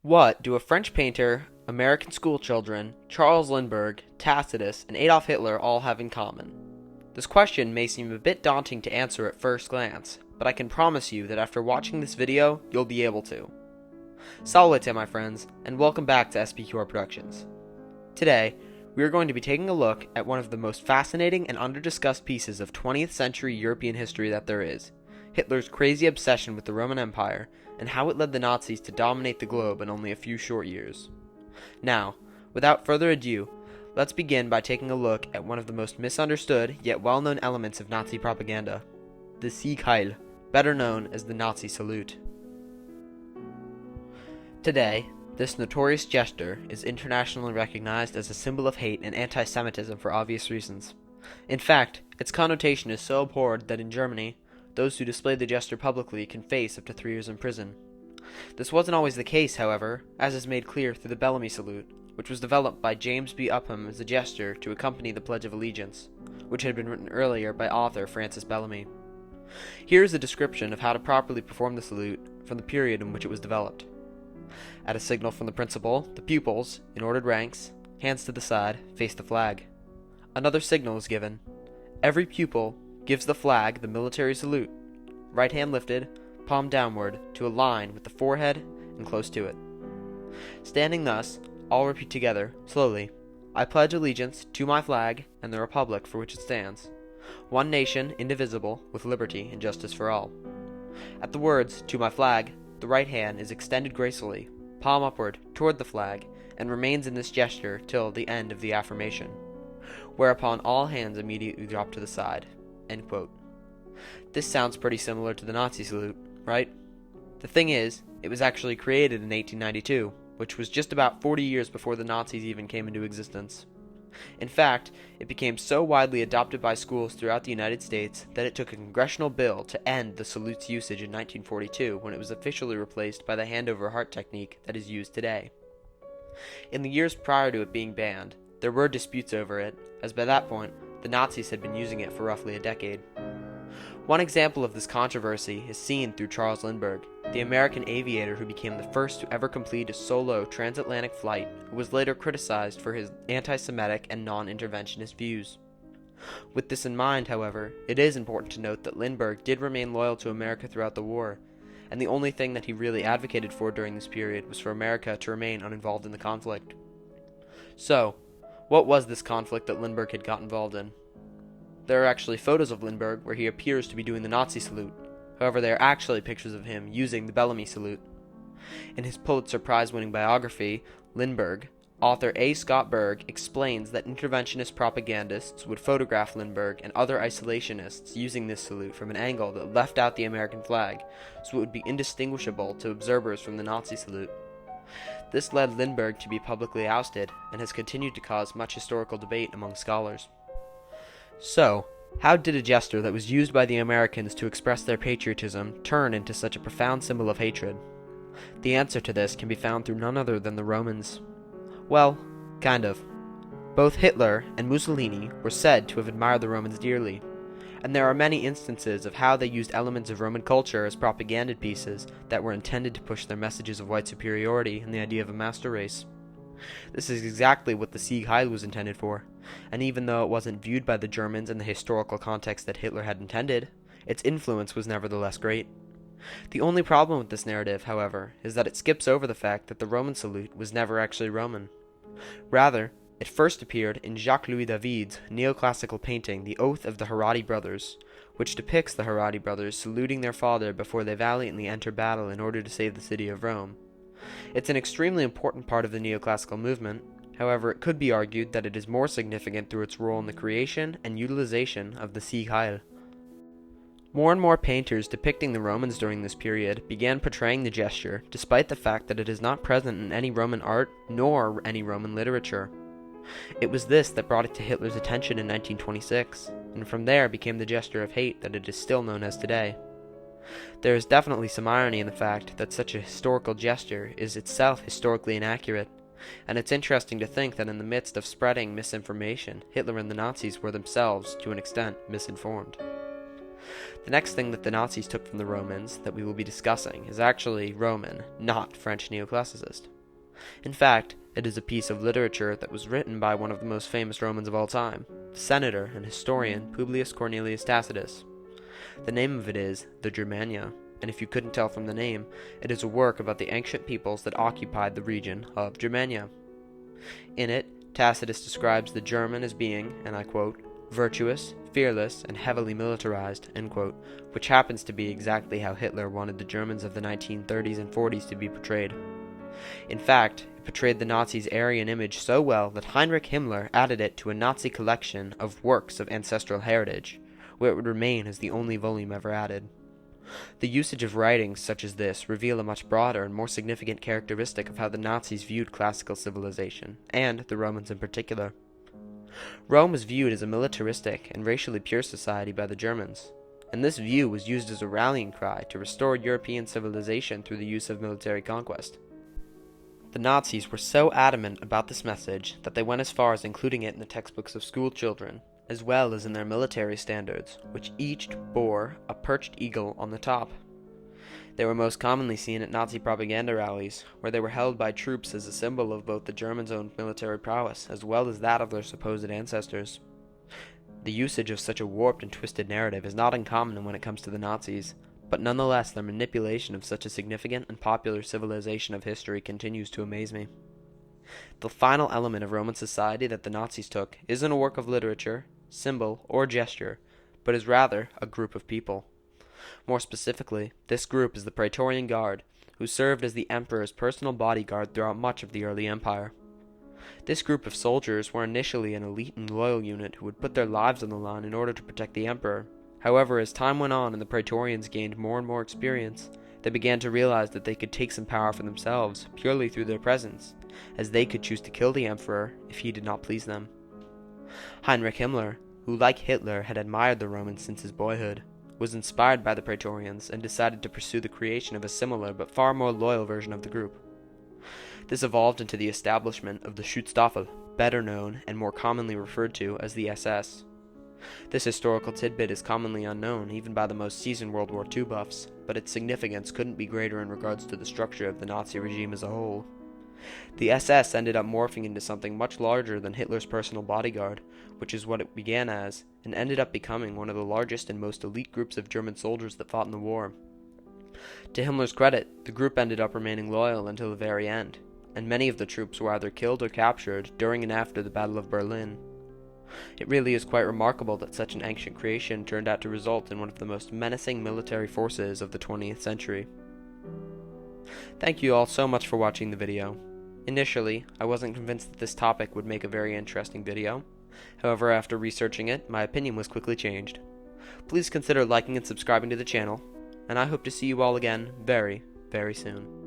What do a French painter, American schoolchildren, Charles Lindbergh, Tacitus, and Adolf Hitler all have in common? This question may seem a bit daunting to answer at first glance, but I can promise you that after watching this video, you'll be able to. Salvete, my friends, and welcome back to S.P.Q.R Productions. Today, we are going to be taking a look at one of the most fascinating and under-discussed pieces of 20th century European history that there is, Hitler's crazy obsession with the Roman Empire, and how it led the Nazis to dominate the globe in only a few short years. Now, without further ado, let's begin by taking a look at one of the most misunderstood yet well-known elements of Nazi propaganda, the Sieg Heil, better known as the Nazi salute. Today, this notorious gesture is internationally recognized as a symbol of hate and anti-Semitism for obvious reasons. In fact, its connotation is so abhorred that in Germany, those who display the gesture publicly can face up to 3 years in prison. This wasn't always the case, however, as is made clear through the Bellamy salute, which was developed by James B. Upham as a gesture to accompany the Pledge of Allegiance, which had been written earlier by author Francis Bellamy. Here is a description of how to properly perform the salute from the period in which it was developed. At a signal from the principal, the pupils, in ordered ranks, hands to the side, face the flag. Another signal is given. Every pupil gives the flag the military salute, right hand lifted, palm downward, to a line with the forehead and close to it. Standing thus, all repeat together, slowly, I pledge allegiance to my flag and the republic for which it stands, one nation, indivisible, with liberty and justice for all. At the words, to my flag, the right hand is extended gracefully, palm upward, toward the flag, and remains in this gesture till the end of the affirmation, whereupon all hands immediately drop to the side. End quote. This sounds pretty similar to the Nazi salute, right? The thing is, it was actually created in 1892, which was just about 40 years before the Nazis even came into existence. In fact, it became so widely adopted by schools throughout the United States that it took a congressional bill to end the salute's usage in 1942 when it was officially replaced by the hand-over-heart technique that is used today. In the years prior to it being banned, there were disputes over it, as by that point, the Nazis had been using it for roughly a decade. One example of this controversy is seen through Charles Lindbergh, the American aviator who became the first to ever complete a solo transatlantic flight, who was later criticized for his anti-Semitic and non-interventionist views. With this in mind, however, it is important to note that Lindbergh did remain loyal to America throughout the war, and the only thing that he really advocated for during this period was for America to remain uninvolved in the conflict. So, what was this conflict that Lindbergh had got involved in? There are actually photos of Lindbergh where he appears to be doing the Nazi salute. However, they are actually pictures of him using the Bellamy salute. In his Pulitzer Prize-winning biography, Lindbergh, author A. Scott Berg explains that interventionist propagandists would photograph Lindbergh and other isolationists using this salute from an angle that left out the American flag, so it would be indistinguishable to observers from the Nazi salute. This led Lindbergh to be publicly ousted, and has continued to cause much historical debate among scholars. So, how did a gesture that was used by the Americans to express their patriotism turn into such a profound symbol of hatred? The answer to this can be found through none other than the Romans. Well, kind of. Both Hitler and Mussolini were said to have admired the Romans dearly, and there are many instances of how they used elements of Roman culture as propaganda pieces that were intended to push their messages of white superiority and the idea of a master race. This is exactly what the Sieg Heil was intended for, and even though it wasn't viewed by the Germans in the historical context that Hitler had intended, its influence was nevertheless great. The only problem with this narrative, however, is that it skips over the fact that the Roman salute was never actually Roman. Rather, it first appeared in Jacques-Louis David's neoclassical painting The Oath of the Herati Brothers, which depicts the Herati brothers saluting their father before they valiantly enter battle in order to save the city of Rome. It's an extremely important part of the neoclassical movement. However, it could be argued that it is more significant through its role in the creation and utilization of the Sieg Heil. More and more painters depicting the Romans during this period began portraying the gesture, despite the fact that it is not present in any Roman art nor any Roman literature. It was this that brought it to Hitler's attention in 1926, and from there became the gesture of hate that it is still known as today. There is definitely some irony in the fact that such a historical gesture is itself historically inaccurate, and it's interesting to think that in the midst of spreading misinformation, Hitler and the Nazis were themselves, to an extent, misinformed. The next thing that the Nazis took from the Romans that we will be discussing is actually Roman, not French neoclassicist. In fact, it is a piece of literature that was written by one of the most famous Romans of all time, the senator and historian Publius Cornelius Tacitus. The name of it is the Germania, and if you couldn't tell from the name, it is a work about the ancient peoples that occupied the region of Germania. In it, Tacitus describes the German as being, and I quote, virtuous, fearless, and heavily militarized, end quote, which happens to be exactly how Hitler wanted the Germans of the 1930s and 40s to be portrayed. In fact, it portrayed the Nazis' Aryan image so well that Heinrich Himmler added it to a Nazi collection of works of ancestral heritage, where it would remain as the only volume ever added. The usage of writings such as this reveal a much broader and more significant characteristic of how the Nazis viewed classical civilization, and the Romans in particular. Rome was viewed as a militaristic and racially pure society by the Germans, and this view was used as a rallying cry to restore European civilization through the use of military conquest. The Nazis were so adamant about this message that they went as far as including it in the textbooks of school children, as well as in their military standards, which each bore a perched eagle on the top. They were most commonly seen at Nazi propaganda rallies, where they were held by troops as a symbol of both the Germans' own military prowess, as well as that of their supposed ancestors. The usage of such a warped and twisted narrative is not uncommon when it comes to the Nazis, but nonetheless their manipulation of such a significant and popular civilization of history continues to amaze me. The final element of Roman society that the Nazis took isn't a work of literature, symbol, or gesture, but is rather a group of people. More specifically, this group is the Praetorian Guard, who served as the emperor's personal bodyguard throughout much of the early empire. This group of soldiers were initially an elite and loyal unit who would put their lives on the line in order to protect the emperor. However, as time went on and the Praetorians gained more and more experience, they began to realize that they could take some power for themselves purely through their presence, as they could choose to kill the emperor if he did not please them. Heinrich Himmler, who like Hitler had admired the Romans since his boyhood, was inspired by the Praetorians and decided to pursue the creation of a similar but far more loyal version of the group. This evolved into the establishment of the Schutzstaffel, better known and more commonly referred to as the SS. This historical tidbit is commonly unknown even by the most seasoned World War II buffs, but its significance couldn't be greater in regards to the structure of the Nazi regime as a whole. The SS ended up morphing into something much larger than Hitler's personal bodyguard, which is what it began as, and ended up becoming one of the largest and most elite groups of German soldiers that fought in the war. To Himmler's credit, the group ended up remaining loyal until the very end, and many of the troops were either killed or captured during and after the Battle of Berlin. It really is quite remarkable that such an ancient creation turned out to result in one of the most menacing military forces of the 20th century. Thank you all so much for watching the video. Initially, I wasn't convinced that this topic would make a very interesting video. However, after researching it, my opinion was quickly changed. Please consider liking and subscribing to the channel, and I hope to see you all again very, very soon.